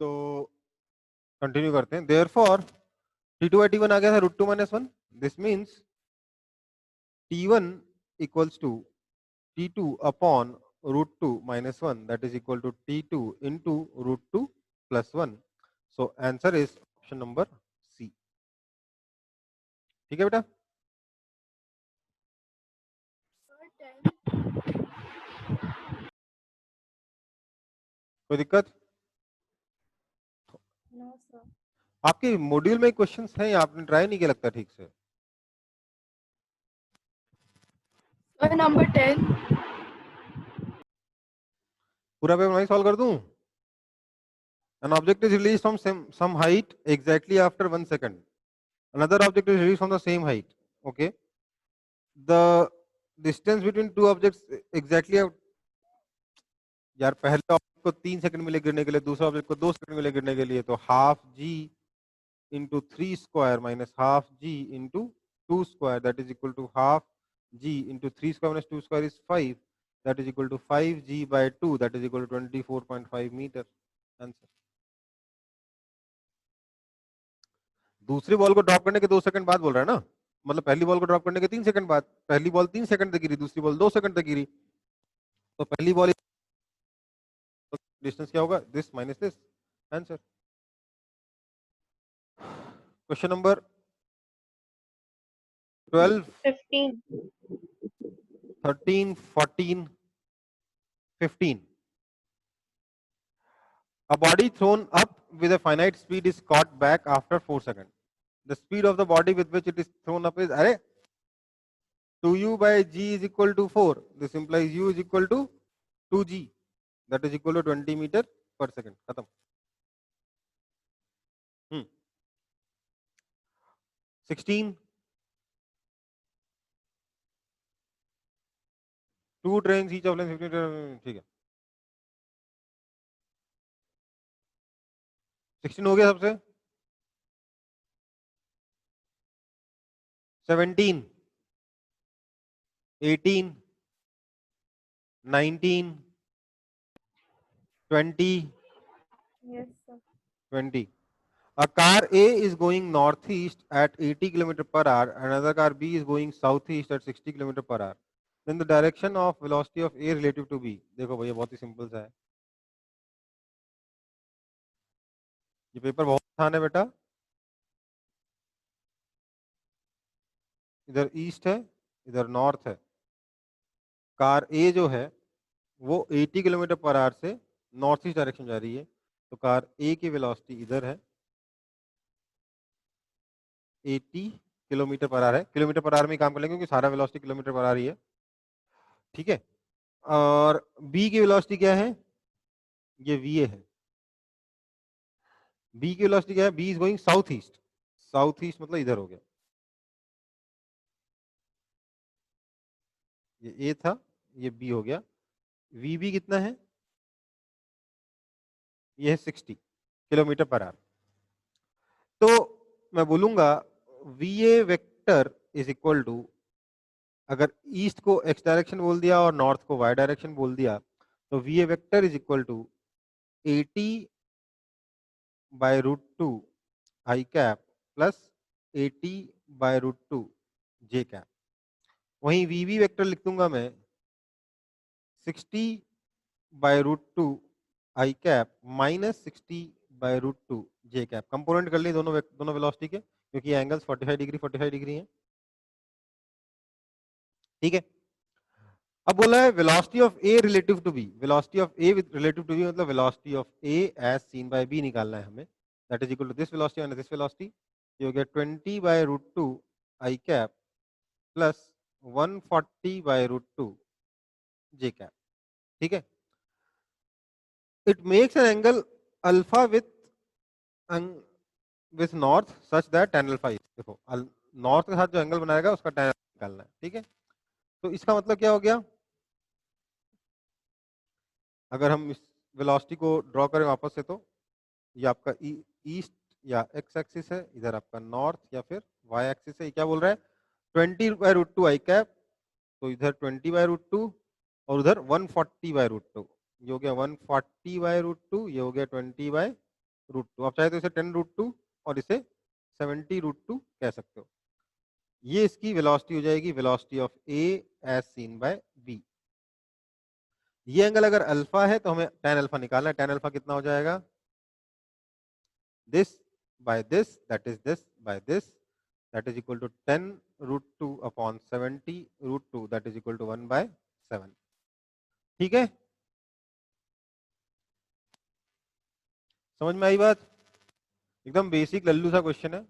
तो कंटिन्यू करते हैं। देयरफॉर T2 by T1 आ गया था √2 - 1। This means T1 equals to T2 upon √2 - 1 that is equal to T2 into √2 + 1। So answer is option number C. ठीक है बेटा, कोई दिक्कत? No sir. आपके मॉड्यूल में क्वेश्चंस हैं या आपने ट्राई नहीं किया लगता ठीक से? नंबर 10। पूरा पेपर मैं सॉल्व कर दूं? An object is released from some height exactly after 1 second. Another object is released from the same height. Okay. The distance between two objects exactly यार पहले ऑब्जेक्ट को 3 सेकंड मिले गिरने के लिए, दूसरा ऑब्जेक्ट को 2 सेकंड मिले गिरने के लिए, तो half G into 3 square minus half G into 2 square that is equal to half G into 3 square minus 2 square is 5 that is equal to 5g by 2 that is equal to 24.5 meter. Answer. दूसरी ball को drop करने के 2 second बाद बोल रहा है ना, मतलब पहली बॉल को ड्रॉप करने के 3 सेकंड बाद। पहली बॉल 3 सेकंड तक गिरी, दूसरी बॉल 2 सेकंड तक गिरी, तो पहली बॉल डिस्टेंस क्या होगा? This minus this. Answer. Question number 12, 15, 13, 14, 15. A body thrown up with a finite speed is caught back after 4 seconds. The speed of the body with which it is thrown up is 2u by g is equal to 4. This implies u is equal to 2g. That is equal to 20 meter per second. खत्म। 16. 2 trains each of length 15। ठीक है, 16 हो गया सबसे। 17, 18, 19, 20, yes sir, 20. A car A is going northeast at 80 km per hour, another car B is going southeast at 60 km per hour. Then the direction of velocity of A relative to B. देखो भैया बहुत ही simple सा है, ये paper बहुत आसान है बेटा। इधर ईस्ट है, इधर नॉर्थ है। कार ए जो है वो 80 किलोमीटर पर आवर से नॉर्थ ईस्ट डायरेक्शन जा रही है, तो कार ए की वेलोसिटी इधर है, 80 किलोमीटर पर आवर है। किलोमीटर पर आवर में ही काम कर लेंगे क्योंकि सारा वेलोसिटी किलोमीटर पर आवर ही है। ठीक है, और बी की वेलोसिटी क्या है? ये वी है। बी की वेलोसिटी क्या है? B is going south east. South east मतलब इधर हो गया, ये ए था, ये बी हो गया। वी बी कितना है? ये है 60 किलोमीटर पर आवर। तो मैं बोलूंगा V A vector is equal to, अगर ईस्ट को एक्स डायरेक्शन बोल दिया और नॉर्थ को वाई डायरेक्शन बोल दिया, तो V A vector is equal to 80 by √2 I cap plus 80 by √2 J cap. वहीं वी वी वेक्टर लिख दूंगा मैं 60 by √2 I cap minus 60 by √2 J cap. Component कर लिए दोनों वेलोसिटी के, क्योंकि एंगल्स 45 डिग्री हैं। ठीक है, अब बोला है velocity of A relative to B. Velocity of A with relative to B मतलब velocity of A as seen by B निकालना है हमें। That is equal to this velocity minus this velocity. ये हो गया 20 by √2 I cap plus 140 by √2 J cap. ठीक है, it makes an angle alpha with north such that tan alpha. देखो north के साथ जो एंगल बनाएगा उसका tan निकालना है। ठीक है, तो इसका मतलब क्या हो गया? अगर हम इस वेलोसिटी को ड्रॉ करें वापस से, तो ये आपका ईस्ट या एक्स एक्सिस है, इधर आपका नॉर्थ या फिर वाई एक्सिस है। ये क्या बोल रहा है? 20 बाय √2 आई कैप, तो इधर 20 बाय √2 और उधर 140 बाय √2। ये हो गया 140 बाय √2, ये हो गया 20 बाय √2, आप चाहे तो इसे 10√2 और इसे 70√2 कह सकते हो। ये इसकी वेलोसिटी हो जाएगी, velocity of A as seen by B. ये एंगल अगर अल्फा है तो हमें tan अल्फा निकालना है। tan अल्फा कितना हो जाएगा, this by this, that is this by this, that is equal to 10√2 upon 70√2, that is equal to 1/7। ठीक है, समझ में आई बात? एकदम बेसिक लल्लू सा क्वेश्चन है।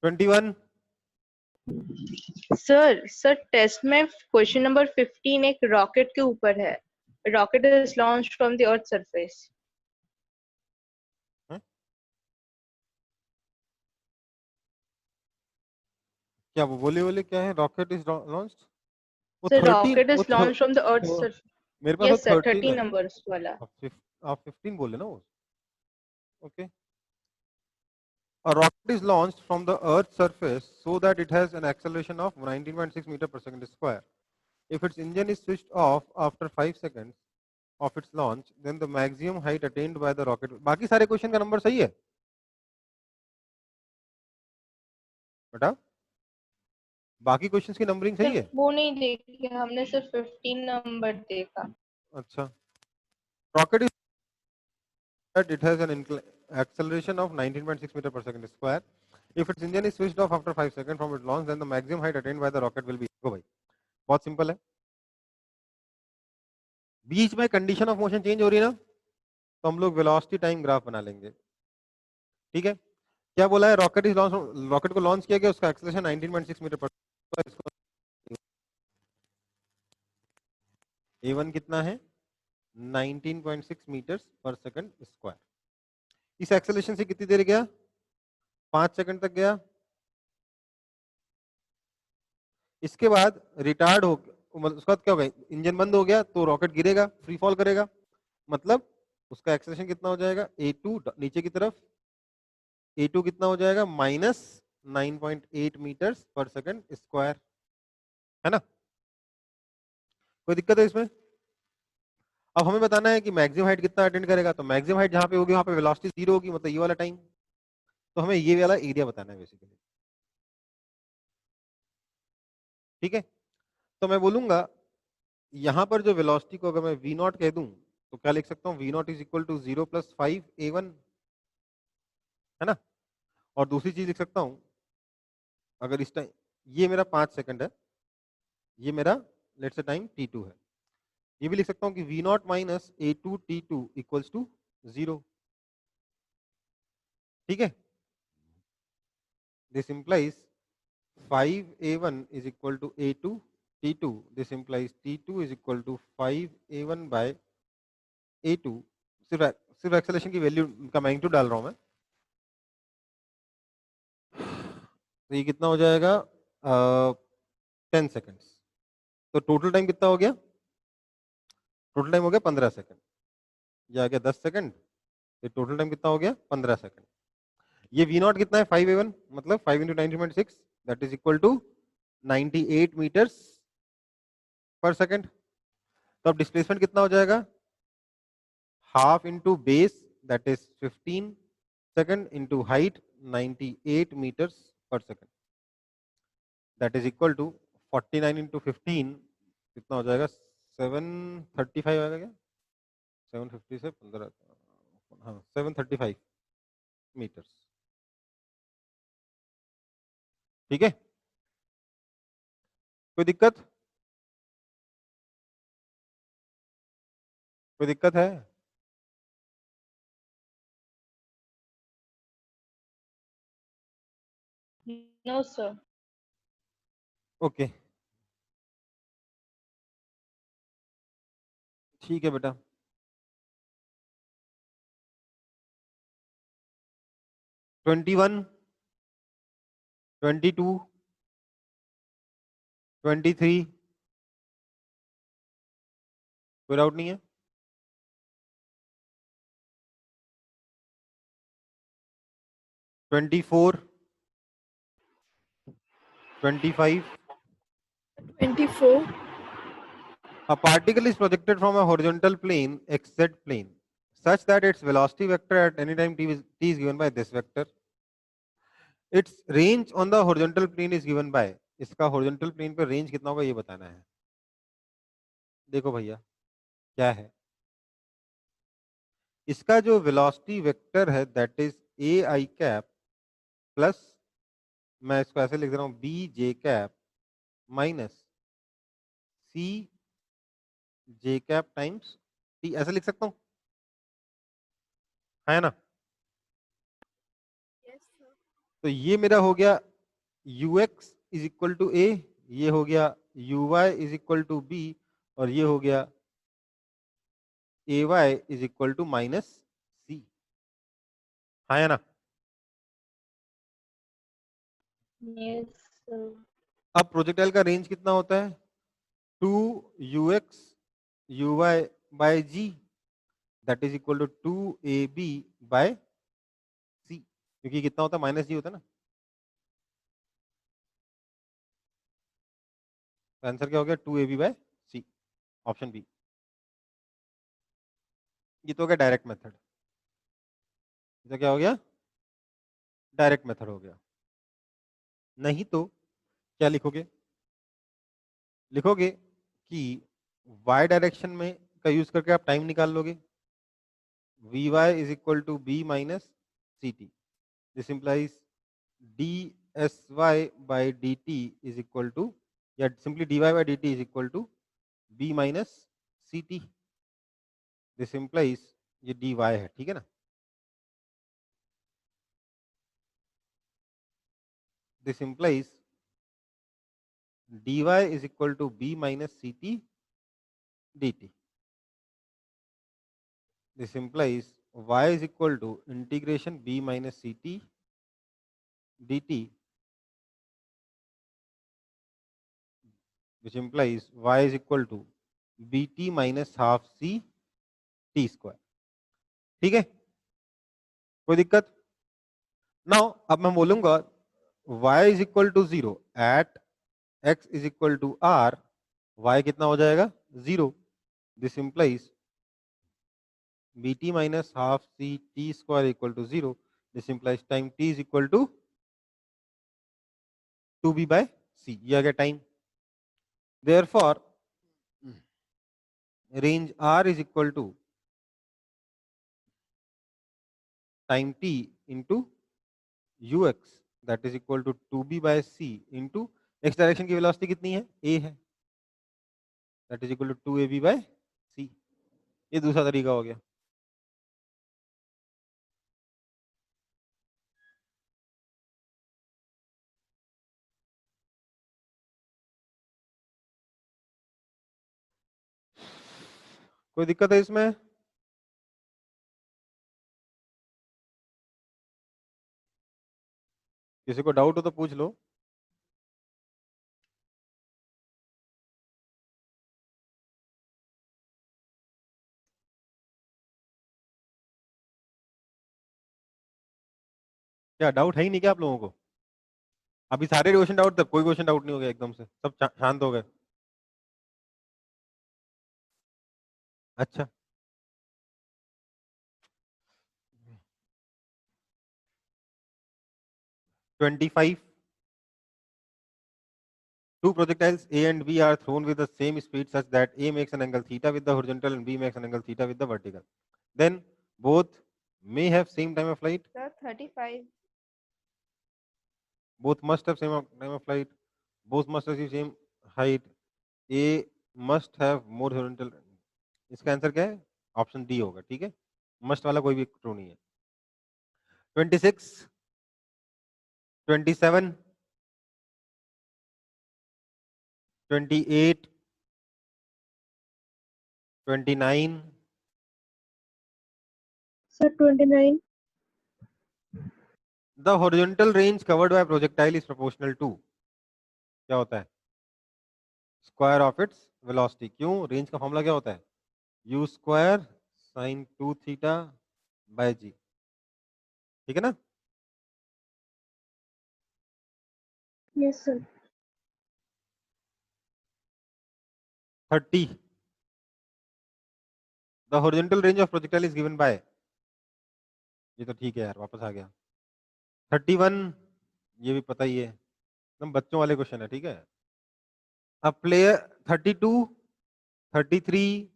21। सर टेस्ट में क्वेश्चन नंबर 15 एक रॉकेट के ऊपर है। Rocket is launched from the earth surface. क्या वो बोले क्या है, रॉकेट इज लॉन्च्ड? वो sir 13, rocket is launched from the earth वो सरफेस। मेरे पास वो यस सर, 13 13 है। नंबर्स वाला। आप 15 बोले ना वो। Okay, a rocket is launched from the earth's surface so that it has an acceleration of 19.6 meter per second square. If its engine is switched off after 5 seconds of its launch, then the maximum height attained by the rocket। बाकी सारे question का number सही है बेटा, बाकी questions की numbering सही है। वो नहीं देखी हमने, सिर्फ 15 नंबर देखा। अच्छा, rocket is that it has an acceleration of 19.6 meter per second square. If its engine is switched off after 5 seconds from its launch, then the maximum height attained by the rocket will be। go भाई, बहुत simple है। बीच में condition of motion change हो रही है ना, तो हम लोग वेलोसिटी टाइम ग्राफ बना लेंगे। ठीक है, क्या बोला है, रॉकेट इज लॉन्च, रॉकेट को लॉन्च किया गया, उसका एक्सेलरेशन 19.6 मीटर पर A1 कितना है, 19.6 मीटर्स पर सेकंड स्क्वायर। इस एक्सेलरेशन से कितनी देर गया, 5 सेकंड तक गया। इसके बाद रिटार्ड हो, मतलब उसके बाद क्या होगा, इंजन बंद हो गया तो रॉकेट गिरेगा, फ्री फॉल करेगा, मतलब उसका एक्सेलरेशन कितना हो जाएगा, A2 नीचे की तरफ, A2 कितना हो जाएगा, -9.8 मीटर्स पर सेकंड स्क्वायर, है ना? कोई दिक्कत है इसमें? अब हमें बताना है कि मैक्सिमम हाइट कितना अटेंड करेगा, तो मैक्सिमम हाइट जहां पे होगी वहां पे वेलोसिटी 0 होगी, मतलब ये वाला टाइम। तो हमें ये वाला एरिया बताना है बेसिकली। ठीक है, तो मैं बोलूंगा यहां पर जो वेलोसिटी को अगर मैं v नॉट कह दूं तो क्या लिख सकता हूं, v naught is equal to 0 + 5a1, है ना? और दूसरी चीज लिख सकता हूं, अगर इस टाइम ये मेरा 5 सेकंड है, ये मेरा लेट्स से टाइम t2 है, ये भी लिख सकता हूं कि v naught minus a2 t2 equals to 0। ठीक है, this implies 5a1 is equal to a2 t2, this implies t2 is equal to 5a1 by a2। सिर्फ एक्सेलरेशन की वैल्यू का मैग्नीट्यूड डाल रहा हूं मैं, तो ये कितना हो जाएगा, 10 सेकेंड्स। तो टोटल टाइम कितना हो गया, टोटल टाइम हो गया 15 सेकेंड, ये आ गया 10 सेकेंड, तो टोटल टाइम कितना हो गया 15 सेकेंड। ये v नॉट कितना है 5a1, मतलब 5 into 19.6, that is equal to 98 meters per second. तो अब डिस्प्लेसमेंट कितना हो जाएगा, half into base that is 15 second into height 98 meters per second, that is equal to 49 into 15 कितना हो जाएगा, 735 आएगा क्या, 750 से 15, हाँ 735 मीटर्स। ठीक है, कोई दिक्कत, कोई दिक्कत है? No sir. ओके, ठीक है बेटा। ट्वेंटी 22, 23, कोई डाउट नहीं है? 24, 25, 24, A particle is projected from a horizontal plane xz plane such that its velocity vector at any time t is given by this vector. Its range on the horizontal plane is given by, इसका horizontal plane पे range कितना होगा ये बताना है. देखो भैया क्या है, इसका जो velocity vector है that is a I cap plus मैं इसको ऐसे लिख रहा हूँ b j cap minus c j cap times t, ऐसे लिख सकता हूँ, है ना. तो ये मेरा हो गया ux is equal to A, ये हो गया uy is equal to B, और ये हो गया ay is equal to minus C, है ना. Yes, sir. अब प्रोजेक्टाइल का रेंज कितना होता है, 2ux uy by g that is equal to 2ab by c, क्योंकि कितना होता है माइनस जी होता है ना. तो आंसर क्या हो गया 2ab बाय सी, ऑप्शन बी. ये तो हो गया डायरेक्ट मेथड. तो क्या हो गया, डायरेक्ट मेथड हो गया. नहीं तो क्या लिखोगे, लिखोगे कि y डायरेक्शन में का यूज करके आप टाइम निकाल लोगे, vy is equal to B minus C T. This implies dsy by D T is equal to, या simply dy by D T is equal to b minus C T. This implies ये dy है, ठीक है ना. This implies dy is equal to b minus C T dt. This implies y is equal to integration b minus ct dt, which implies y is equal to bt minus half c t square. ठीक है, कोई दिक्कत. Now अब मैं बोलूंगा y is equal to 0 at x is equal to r, y कितना हो जाएगा 0. This implies bt minus half c t square equal to 0. This implies time t is equal to 2b by c. ये आ गया time. Therefore range r is equal to time t into ux, that is equal to 2b by c into x direction की velocity कितनी है, a है, that is equal to 2ab by c. ये दूसरा तरीका हो गया. कोई दिक्कत है इसमें, किसी को डाउट हो तो पूछ लो. क्या डाउट है ही नहीं क्या आप लोगों को, अभी सारे क्वेश्चन डाउट थे, कोई क्वेश्चन डाउट नहीं हो गया, एकदम से सब शांत हो गए. अच्छा, twenty five. Two projectiles A and B are thrown with the same speed such that A makes an angle theta with the horizontal and B makes an angle theta with the vertical. Then both may have same time of flight. Sir, 35. Both must have same time of flight. Both must achieve same height. A must have more horizontal. इसका answer क्या है, option D होगा. ठीक है, must वाला कोई भी true नहीं है. 26, 27, 28, 29. Sir, 29. The horizontal range covered by projectile is proportional to, क्या होता है, स्क्वायर ऑफ इट्स वेलोसिटी. क्यों, रेंज का फॉर्मूला क्या होता है, U square sine 2 theta by G. ठीक है ना. Yes, sir. 30, the horizontal range of projectile is given by, ये तो ठीक है यार, वापस आ गया। 31, ये भी पता ही है, एकदम बच्चों वाले क्वेश्चन है, ठीक है। अब प्लेयर 32, 33,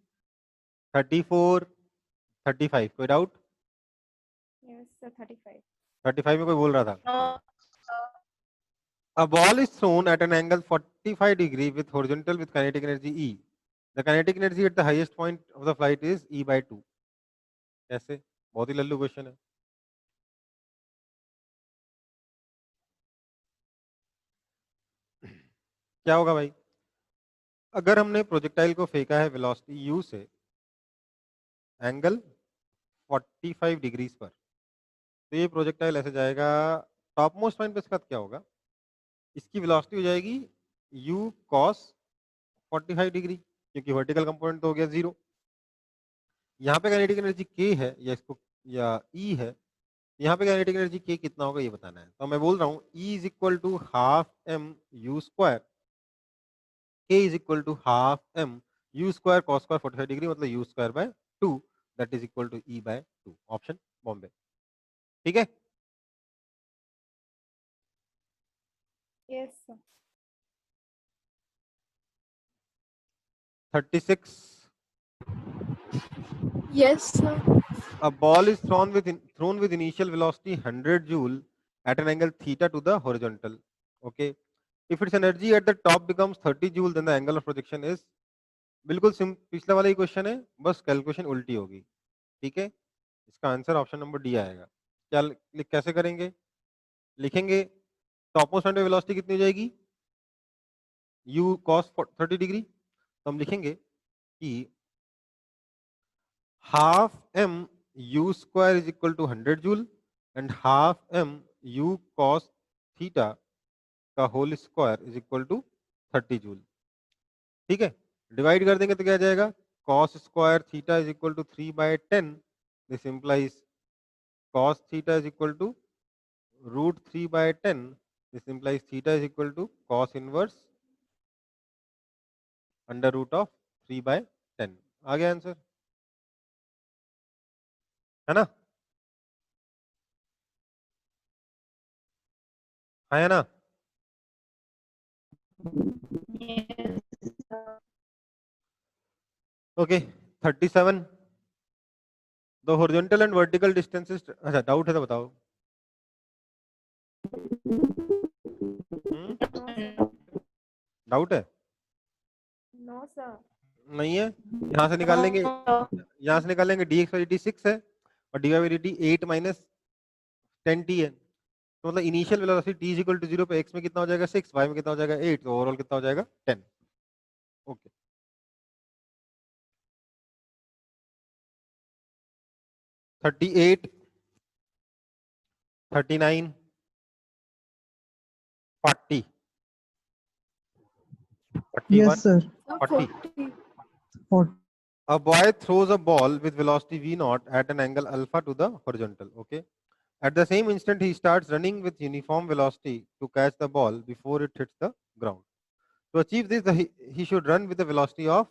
34, 35, कोई डाउट? Yes, sir, 35. 35 में कोई बोल रहा था? No, A ball is thrown at an angle 45 degree with horizontal with kinetic energy E. The kinetic energy at the highest point of the flight is E by 2. कैसे? बहुत ही Lallu question है। क्या होगा भाई? अगर हमने प्रोजेक्टाइल को फेंका है वेलोसिटी u से एंगल 45 डिग्रीज पर, तो ये प्रोजेक्टाइल ऐसे जाएगा, टॉप मोस्ट पॉइंट पे इसका क्या होगा? इसकी वेलोसिटी हो जाएगी u cos 45 डिग्री, क्योंकि वर्टिकल कंपोनेंट तो हो गया 0। यहाँ पे काइनेटिक एनर्जी k है या इसको या E है, यहाँ पे काइनेटिक एनर्जी k कितना होगा ये बताना है। तो मैं बोल रहा हूँ E is equal to half M U square, k is equal to half M U square cos square 45 degree, मतलब U square by 2, that is equal to E by 2, option बॉम्बे। ठीक है। Yes, sir. 36, Yes, sir. a ball is thrown with initial velocity 100 joule at an angle theta to the horizontal. Okay, if its energy at the top becomes 30 joule, then the angle of projection is, बिल्कुल पिछला वाला ही question है, बस calculation उल्टी होगी। ठीक है, इसका आंसर ऑप्शन नंबर डी आएगा। क्या कैसे करेंगे? लिखेंगे टॉप मोस्ट पॉइंट पे वेलोसिटी कितनी हो जाएगी? u cos 30 डिग्री, तो हम लिखेंगे कि half m u square is equal to 100 joule and half m u cos theta का whole square is equal to 30 joule. ठीक है, डिवाइड कर देंगे तो क्या आ जाएगा? cos square theta is equal to 3/10, this implies cos theta is equal to root 3/10, this implies theta is equal to cos inverse under root of 3/10। आ गया आंसर, है ना? है ना? yes, sir. Okay, 37, the horizontal and vertical distances, अच्छा doubt है तो बताओ। No, sir. डाउट है? No, sir. नहीं है? यहाँ से निकाल लेंगे, यहाँ से निकाल लेंगे dx बाई dt 6 है और dy by dt 8 minus 10t है, तो मतलब initial velocity t is equal to 0 पे x में कितना हो जाएगा 6, y में कितना हो जाएगा 8, तो ओवरऑल कितना हो जाएगा 10। Okay, 38, 39, 40, 41, Yes, sir. 40। 40. A boy throws a ball with velocity v naught at an angle alpha to the horizontal. Okay. At the same instant, he starts running with uniform velocity to catch the ball before it hits the ground. To achieve this, he should run with the velocity of,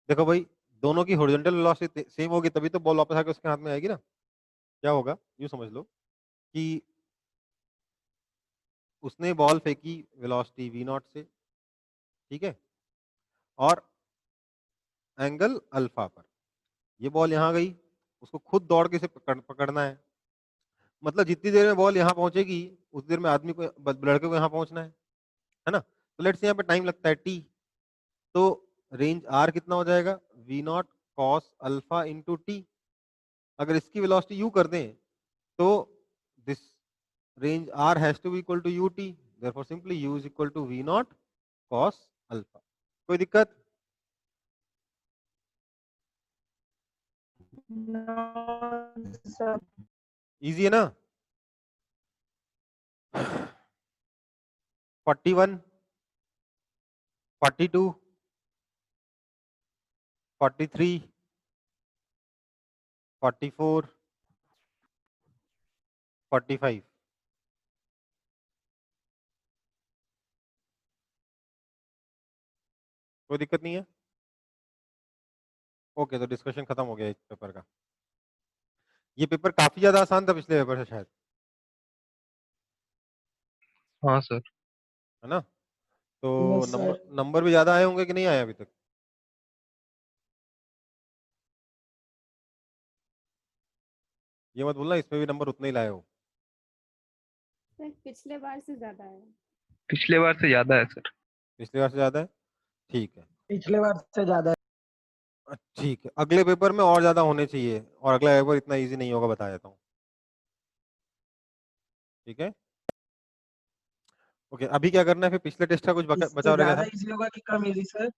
देखो भाई, दोनों की horizontal velocity same होगी तभी तो ball वापस आके उसके हाथ में आएगी ना। क्या होगा? यूं समझ लो कि उसने बॉल फेंकी वेलोसिटी v नॉट से, ठीक है, और एंगल अल्फा पर, ये बॉल यहाँ गई, उसको खुद दौड़ के इसे पकड़ना है, मतलब जितनी देर में बॉल यहाँ पहुंचेगी उतनी देर में आदमी को, लड़के को यहाँ पहुंचना है ना। तो लेट्स से यहाँ पे टाइम लगता है t, तो रेंज r कितना हो जाएगा? v naught cos alpha into T. अगर इसकी वेलोसिटी u कर दें तो this range r has to be equal to ut, therefore simply u is equal to v naught cos alpha. कोई दिक्कत? No, sir. इजी है ना? 41, 42, 43, 44, 45। कोई दिक्कत नहीं है? ओके, तो डिस्कशन खत्म हो गया इस पेपर का। ये पेपर काफी ज्यादा आसान था पिछले पेपर से शायद, हाँ सर। है ना? तो Yes, नंबर sir. नंबर भी ज्यादा आए होंगे कि नहीं आए अभी तक? ये मत बोलना इसमें भी नंबर उतने ही लाए हो। सर पिछले बार से ज्यादा है। पिछले बार से ज्यादा है सर। पिछली बार से ज्यादा है, ठीक है। पिछले बार से ज्यादा ठीक है, अगले पेपर में और ज्यादा होने चाहिए, और अगला पेपर इतना इजी नहीं होगा, बता देता हूँ। ठीक है, ओके। अभी क्या करना है फिर? पिछले टेस्ट का कुछ है। बचा इससे रह गया ज्यादा था? इजी होगा कि कम इजी सर?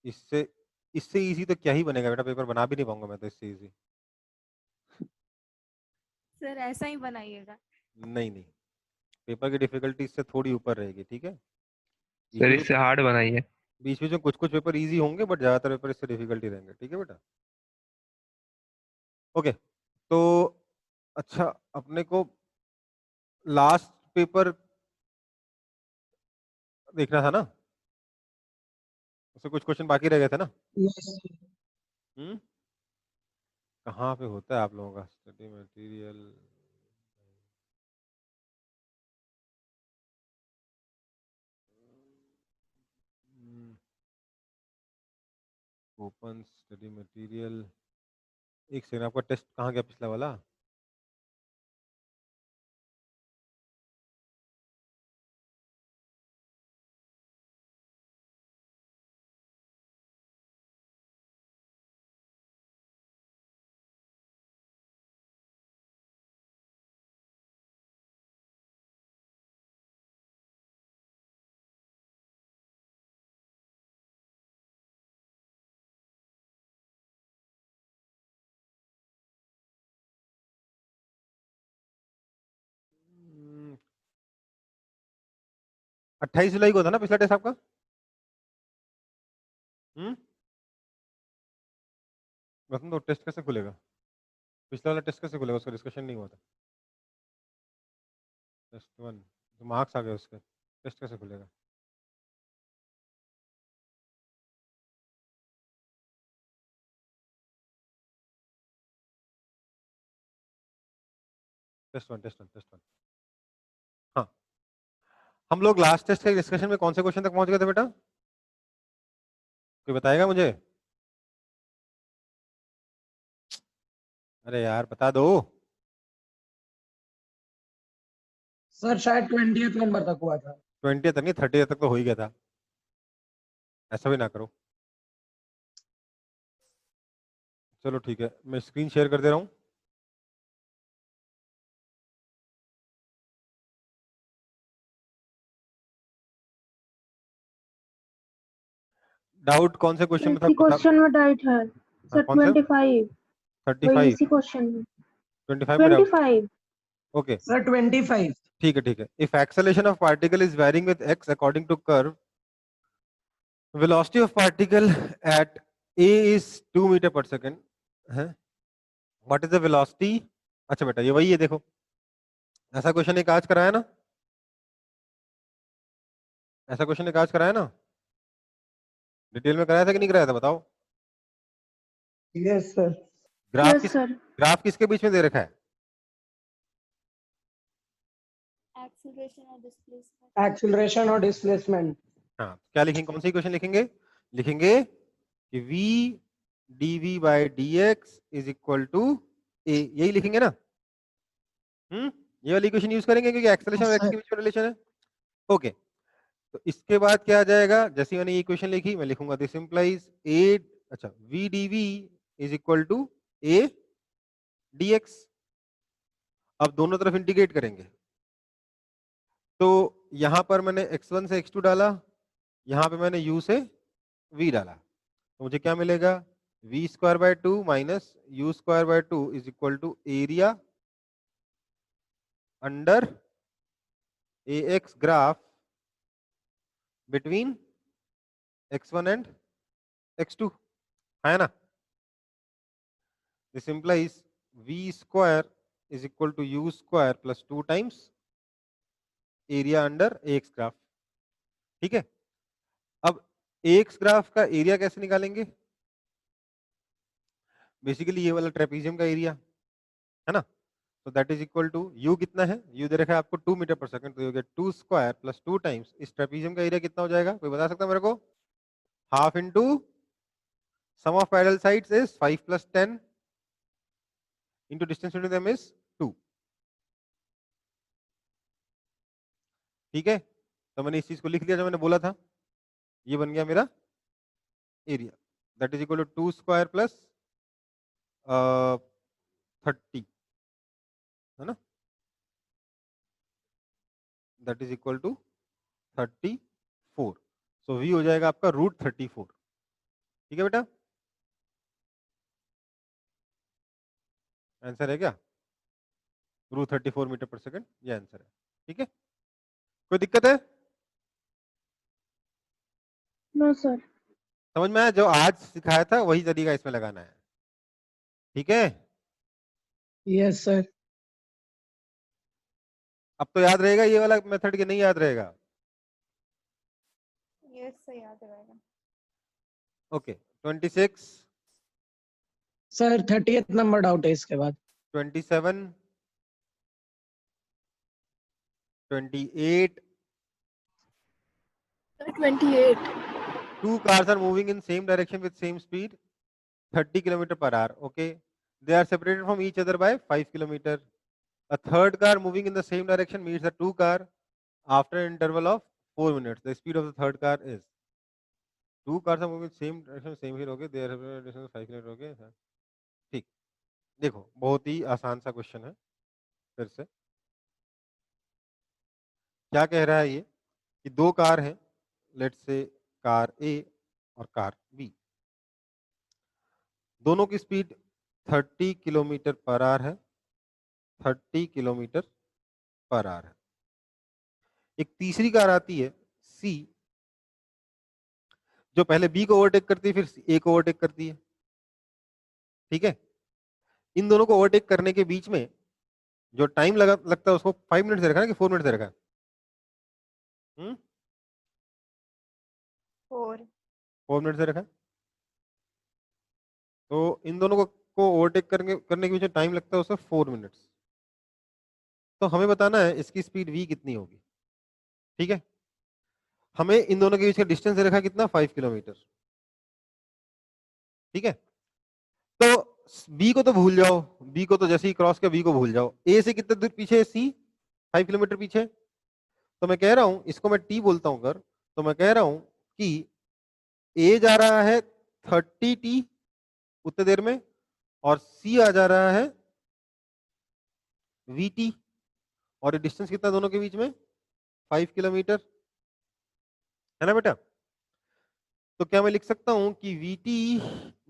इससे इससे इजी तो क्या ही बनेगा बेटा, पेपर बना भी नहीं पाऊंगा मैं तो इससे इजी। सर ऐसा ही बनाइएगा। नहीं नहीं, पेपर की डिफिकल्टी इससे थोड़ी ऊपर रहेगी, ठीक है? बीच सर में इससे हार्ड बनाइए। बीच में जो कुछ कुछ पेपर इजी होंगे, बट ज्यादातर पेपर इससे डिफिकल्टी रहेंगे, ठीक है बेटा? ओके, तो अच्छा, अपने को लास्ट पेपर देखना था ना, उससे कुछ क्वेश्चन बाकी रह गए थे ना? यस हम्म, कहाँ पे होता है आप लोगों का study material? Open study material. एक सेकंड, आपका टेस्ट कहाँ गया पिछला वाला? हम्म, 28 जुलाई को था ना पिछला टेस्ट आपका? हम्म, बस तो टेस्ट कैसे खुलेगा? पिछला वाला टेस्ट कैसे खुलेगा? उसका डिस्कशन नहीं हुआ था। टेस्ट 1 तो मार्क्स आ गए उसके, टेस्ट कैसे खुलेगा? टेस्ट 1 हाँ, हम लोग लास्ट टेस्ट के डिस्कशन में कौन से क्वेश्चन तक पहुंच गए थे बेटा? कोई बताएगा मुझे? अरे यार बता दो। सर शायद 20th नंबर तक हुआ था। 20 तक नहीं, 30 तक तो हो ही गया था। ऐसा भी ना करो। चलो ठीक है, मैं स्क्रीन शेयर कर दे रहा हूँ। डाउट कौन से क्वेश्चन में था? इसी क्वेश्चन में डाउट है सर। कौन से? 25 वही 35? इसी क्वेश्चन में 25 में डाउट? 25 ओके, सर 25 ठीक है ठीक है। If acceleration of particle is varying with x according to curve, velocity of particle at a is 2 meter पर सेकेंड है, व्हाट इज द वेलोसिटी? अच्छा बेटा ये वही है, देखो ऐसा क्वेश्चन एक आज कराया ना, ऐसा क्वेश्चन एक आज कराया ना, डिटेल में कराया था कि नहीं कराया था बताओ? Yes sir. Graph yes sir. Graph किसके बीच में दे रखा है? एक्सीलरेशन और डिस्प्लेसमेंट। एक्सीलरेशन और डिस्प्लेसमेंट। हाँ, क्या लिखेंगे? कौन सा क्वेश्चन लिखेंगे? लिखेंगे कि v dv by dx is equal to a, यही लिखेंगे ना? ये वाली इक्वेशन यूज करेंगे क्योंकि एक्सेलरेशन और x के बीच में रिलेशन है। ओके, तो इसके बाद क्या आ जाएगा? जैसे मैंने ये इक्वेशन लिखी, मैं लिखूंगा दिस इंप्लाइज a, अच्छा v dv is equal to a dx। अब दोनों तरफ इंटीग्रेट करेंगे, तो यहां पर मैंने x1 से x2 डाला, यहां पे मैंने u से v डाला, तो मुझे क्या मिलेगा? v square by 2 minus u square by 2 is equal to area under ax graph between x1 and x2, है ना? This implies v square is equal to u square plus 2 times area under ax graph. ठीक है, अब ax graph का area कैसे निकालेंगे? Basically ये वाला ट्रेपीजियम का एरिया है ना। तो that is equal to u कितना है, यू दे रखा है आपको 2 मीटर पर सेकंड, तो u get 2 square plus 2 times इस ट्रेपीजियम का एरिया कितना हो जाएगा, कोई बता सकता है मेरे को? Half into sum of parallel sides is 5 plus 10 into distance between them is 2। ठीक है, तो मैंने इस चीज को लिख लिया जो मैंने बोला था, ये बन गया मेरा area, that is equal to 2 square plus 30 है ना, that is equal to 34। So v हो जाएगा आपका √34। ठीक है बेटा, आंसर है क्या? √34 मीटर पर सेकंड, ये आंसर है। ठीक है, कोई दिक्कत है? No sir. समझ में आया? जो आज सिखाया था वही तरीका इसमें लगाना है। ठीक है, यस सर। अब तो याद रहेगा ये वाला मेथड कि नहीं याद रहेगा? यस सर, याद रहेगा। Okay, 26, sir 30th number doubt है इसके बाद। 27, 28, 28. 2 cars are moving in same direction with same speed 30 km per hour. Okay, they are separated from each other by 5 km. A third car moving in the same direction meets the 2 car after an interval of 4 minutes. The speed of the third car is, 2 cars are moving same direction, same here. Okay, they are separated distance 5 km. Okay, ठीक, देखो बहुत ही आसान सा question है। फिर से क्या कह रहा है ये कि 2 कार हैं, लेट्स से कार ए और कार बी, दोनों की स्पीड 30 किलोमीटर पर आवर है, 30 किलोमीटर पर आवर है। एक तीसरी कार आती है सी, जो पहले बी को ओवरटेक करती है, फिर ए को ओवरटेक करती है। ठीक है, इन दोनों को ओवरटेक करने के बीच में जो टाइम लगता है उसको 5 मिनट दे रखा है कि 4 मिनट दे रखा है? 4 मिनट दे रखा है। तो इन दोनों को ओवरटेक करने के बीच में टाइम लगता है उसको 4 मिनट्स। तो हमें बताना है इसकी स्पीड v कितनी होगी। ठीक है, हमें इन दोनों के बीच का डिस्टेंस दे रखा है कितना, 5 किलोमीटर। ठीक है, तो b को तो भूल जाओ, b को तो जैसे ही क्रॉस किया b को भूल जाओ। a से कितने दूर पीछे है c, 5 किलोमीटर पीछे। तो मैं कह रहा हूं, इसको मैं t बोलता हूं अगर, तो मैं कह रहा हूं कि a जा रहा है 30t उतने देर में, और c आ जा रहा है vt, और ये डिस्टेंस कितना दोनों के बीच में, 5 किलोमीटर है ना बेटा। तो क्या मैं लिख सकता हूं कि vt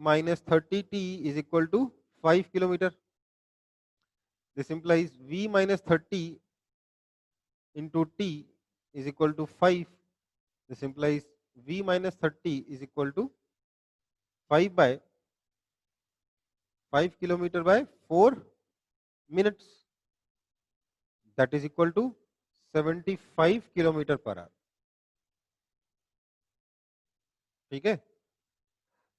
minus 30t is equal to 5 kilometre. This implies v minus 30 into t is equal to 5। This implies v minus 30 is equal to 5 kilometre by 4 minutes, that is equal to 75 kilometre per hour. ठीक है,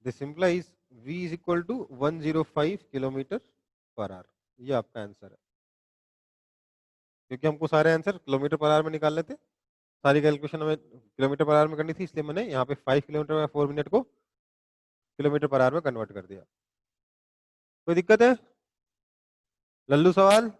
this implies v is equal to 105 kilometre per hour. ये आपका answer है, क्योंकि हमको सारे answer kilometre per our में निकालने थे, सारी कैलकुलेशन हमें किलोमीटर पर आवर में करनी थी, इसलिए मैंने यहाँ पे 5 किलोमीटर बाय 4 मिनट को किलोमीटर पर आवर में कन्वर्ट कर दिया। कोई दिक्कत है? लल्लू सवाल?